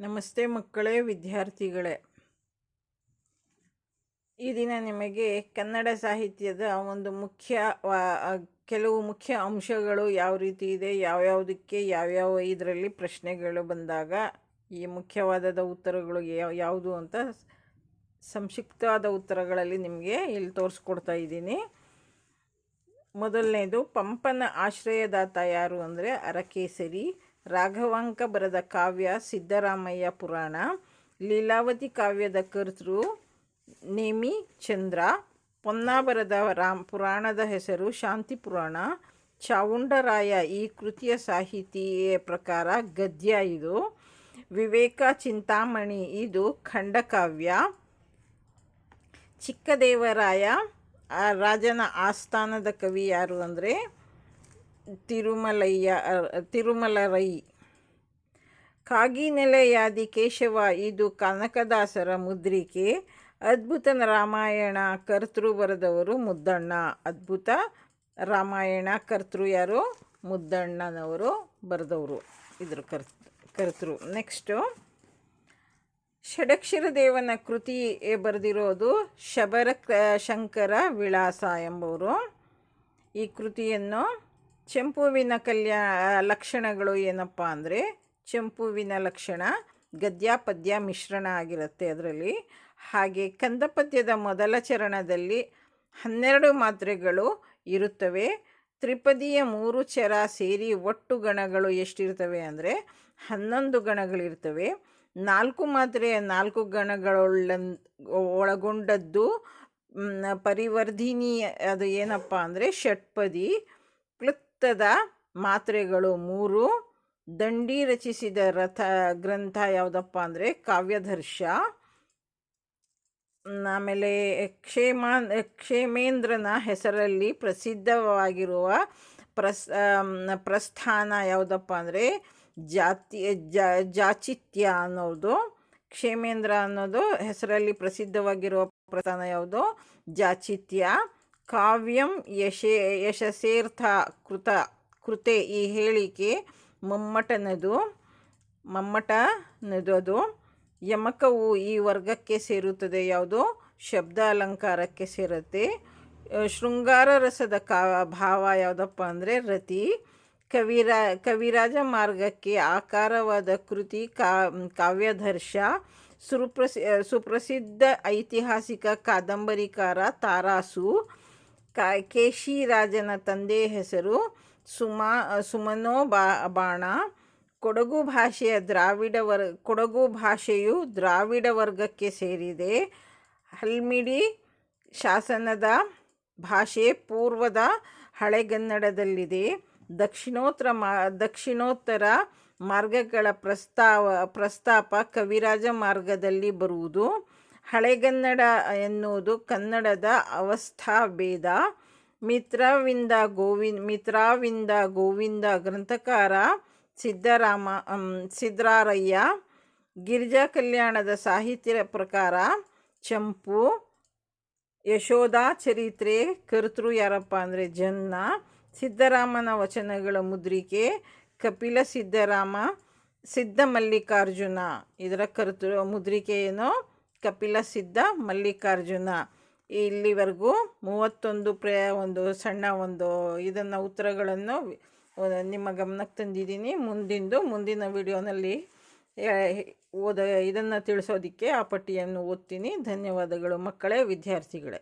ನಮಸ್ತೆ ಮಕ್ಕಳೇ, ವಿದ್ಯಾರ್ಥಿಗಳೇ. ಈ ದಿನ ನಿಮಗೆ ಕನ್ನಡ ಸಾಹಿತ್ಯದ ಒಂದು ಕೆಲವು ಮುಖ್ಯ ಅಂಶಗಳು ಯಾವ ರೀತಿ ಇದೆ, ಯಾವ್ಯಾವುದಕ್ಕೆ ಯಾವ್ಯಾವ ಇದರಲ್ಲಿ ಪ್ರಶ್ನೆಗಳು ಬಂದಾಗ ಈ ಮುಖ್ಯವಾದ ಉತ್ತರಗಳು ಯಾವುದು ಅಂತ ಸಂಕ್ಷಿಪ್ತವಾದ ಉತ್ತರಗಳಲ್ಲಿ ನಿಮಗೆ ಇಲ್ಲಿ ತೋರಿಸ್ಕೊಡ್ತಾ ಇದ್ದೀನಿ. ಮೊದಲನೇದು, ಪಂಪನ ಆಶ್ರಯದಾತ ಯಾರು ಅಂದರೆ ಅರಕೇಸರಿ. ರಾಘವಾಂಕ ಬರೆದ ಕಾವ್ಯ ಸಿದ್ದರಾಮಯ್ಯ ಪುರಾಣ. ಲೀಲಾವತಿ ಕಾವ್ಯದ ಕರ್ತೃ ನೇಮಿ ಚಂದ್ರ. ಪೊನ್ನ ಬರೆದ ಪುರಾಣದ ಹೆಸರು ಶಾಂತಿ ಪುರಾಣ. ಚಾವುಂಡರಾಯ ಈ ಕೃತಿಯ ಸಾಹಿತಿಯ ಪ್ರಕಾರ ಗದ್ಯ ಇದು. ವಿವೇಕ ಚಿಂತಾಮಣಿ ಇದು ಖಂಡಕಾವ್ಯ. ಚಿಕ್ಕದೇವರಾಯ ರಾಜನ ಆಸ್ಥಾನದ ಕವಿ ಯಾರು ಅಂದರೆ ತಿರುಮಲರೈ. ಕಾಗಿನೆಲೆಯಾದಿ ಕೇಶವ ಇದು ಕನಕದಾಸರ ಮುದ್ರಿಕೆ. ಅದ್ಭುತ ರಾಮಾಯಣ ಕರ್ತೃ ಬರೆದವರು ಮುದ್ದಣ್ಣ. ಅದ್ಭುತ ರಾಮಾಯಣ ಕರ್ತೃ ಯಾರು? ಮುದ್ದಣ್ಣನವರು ಬರೆದವರು, ಇದ್ರ ಕರ್ತೃ. ನೆಕ್ಸ್ಟು, ಷಡಕ್ಷರ ದೇವನ ಕೃತಿ ಬರೆದಿರೋದು ಶಬರ ಶಂಕರ ವಿಳಾಸ ಎಂಬವರು. ಈ ಕೃತಿಯನ್ನು ಚಂಪುವಿನ ಲಕ್ಷಣಗಳು ಏನಪ್ಪ ಅಂದರೆ, ಚಂಪುವಿನ ಲಕ್ಷಣ ಗದ್ಯ ಪದ್ಯ ಮಿಶ್ರಣ ಆಗಿರುತ್ತೆ ಅದರಲ್ಲಿ. ಹಾಗೆ ಕಂದಪದ್ಯದ ಮೊದಲ ಚರಣದಲ್ಲಿ 12 ಮಾತ್ರೆಗಳು ಇರುತ್ತವೆ. ತ್ರಿಪದಿಯ 3 ಚರ ಸೇರಿ ಒಟ್ಟು ಗಣಗಳು ಎಷ್ಟಿರ್ತವೆ ಅಂದರೆ 11 ಗಣಗಳಿರ್ತವೆ. 4 ಮಾತ್ರೆಯ 4 ಒಳಗೊಂಡದ್ದು ಪರಿವರ್ಧಿನಿ, ಅದು ಏನಪ್ಪ ಅಂದರೆ ಷಟ್ಪದಿ. ಕ್ಲುಪ್ತದ ಮಾತ್ರೆಗಳು 3. ದಂಡಿ ರಚಿಸಿದ ಗ್ರಂಥ ಯಾವುದಪ್ಪ ಅಂದರೆ ಕಾವ್ಯದರ್ಶ. ಆಮೇಲೆ ಕ್ಷೇಮೇಂದ್ರನ ಹೆಸರಲ್ಲಿ ಪ್ರಸಿದ್ಧವಾಗಿರುವ ಪ್ರಸ್ಥಾನ ಯಾವುದಪ್ಪ ಅಂದರೆ ಜಾಚಿತ್ಯ ಅನ್ನೋದು. ಕ್ಷೇಮೇಂದ್ರ ಅನ್ನೋದು ಹೆಸರಲ್ಲಿ ಪ್ರಸಿದ್ಧವಾಗಿರುವ ಪ್ರಸ್ಥಾನ ಯಾವುದು? ಜಾಚಿತ್ಯ. ಕಾವ್ಯಂ ಯಶಸೇರ್ಥ ಕೃತೆ ಈ ಹೇಳಿಕೆ ಮಮ್ಮಟನದು. ಅದು. ಯಮಕವು ಈ ವರ್ಗಕ್ಕೆ ಸೇರುತ್ತದೆ. ಯಾವುದು? ಶಬ್ದ ಅಲಂಕಾರಕ್ಕೆ ಸೇರುತ್ತೆ. ಶೃಂಗಾರ ರಸದ ಭಾವ ಯಾವುದಪ್ಪ ಅಂದರೆ ರತಿ. ಕವಿರಾಜ ಮಾರ್ಗಕ್ಕೆ ಆಕಾರವಾದ ಕೃತಿ ಕಾವ್ಯದರ್ಶ. ಸುಪ್ರಸಿದ್ಧ ಐತಿಹಾಸಿಕ ಕಾದಂಬರಿಕಾರ ತಾರಾಸು. ಕೇಶಿರಾಜನ ತಂದೆಯ ಹೆಸರು ಸುಮನೋ ಬಾಣ. ಕೊಡಗು ಭಾಷೆಯು ದ್ರಾವಿಡ ವರ್ಗಕ್ಕೆ ಸೇರಿದೆ. ಹಲ್ಮಿಡಿ ಶಾಸನದ ಭಾಷೆ ಪೂರ್ವದ ಹಳೆಗನ್ನಡದಲ್ಲಿದೆ. ದಕ್ಷಿಣೋತ್ತರ ಮಾರ್ಗಗಳ ಪ್ರಸ್ತಾಪ ಕವಿರಾಜ ಮಾರ್ಗದಲ್ಲಿ ಬರುವುದು. ಹಳೆಗನ್ನಡ ಎನ್ನುವುದು ಕನ್ನಡದ ಅವಸ್ಥಾಭೇದ. ಮಿತ್ರವಿಂದ ಗೋವಿಂದ ಗ್ರಂಥಕಾರ ಸಿದ್ದರಾರಯ್ಯ. ಗಿರಿಜಾ ಕಲ್ಯಾಣದ ಸಾಹಿತ್ಯ ಪ್ರಕಾರ ಚಂಪು. ಯಶೋಧ ಚರಿತ್ರೆ ಕರ್ತೃ ಯಾರಪ್ಪ ಅಂದರೆ ಜನ್ನ. ಸಿದ್ದರಾಮನ ವಚನಗಳ ಮುದ್ರಿಕೆ ಕಪಿಲ ಸಿದ್ಧ ಮಲ್ಲಿಕಾರ್ಜುನ. ಇದರ ಮುದ್ರಿಕೆ ಏನು? ಕಪಿಲ ಸಿದ್ಧ ಮಲ್ಲಿಕಾರ್ಜುನ. ಇಲ್ಲಿವರೆಗೂ 31 ಸಣ್ಣ ಇದನ್ನು ಉತ್ತರಗಳನ್ನು ನಿಮ್ಮ ಗಮನಕ್ಕೆ ತಂದಿದ್ದೀನಿ. ಮುಂದಿನ ವಿಡಿಯೋನಲ್ಲಿ ಇದನ್ನು ತಿಳಿಸೋದಕ್ಕೆ ಆ ಪಟ್ಟಿಯನ್ನು ಓದ್ತೀನಿ. ಧನ್ಯವಾದಗಳು ಮಕ್ಕಳೇ, ವಿದ್ಯಾರ್ಥಿಗಳೇ.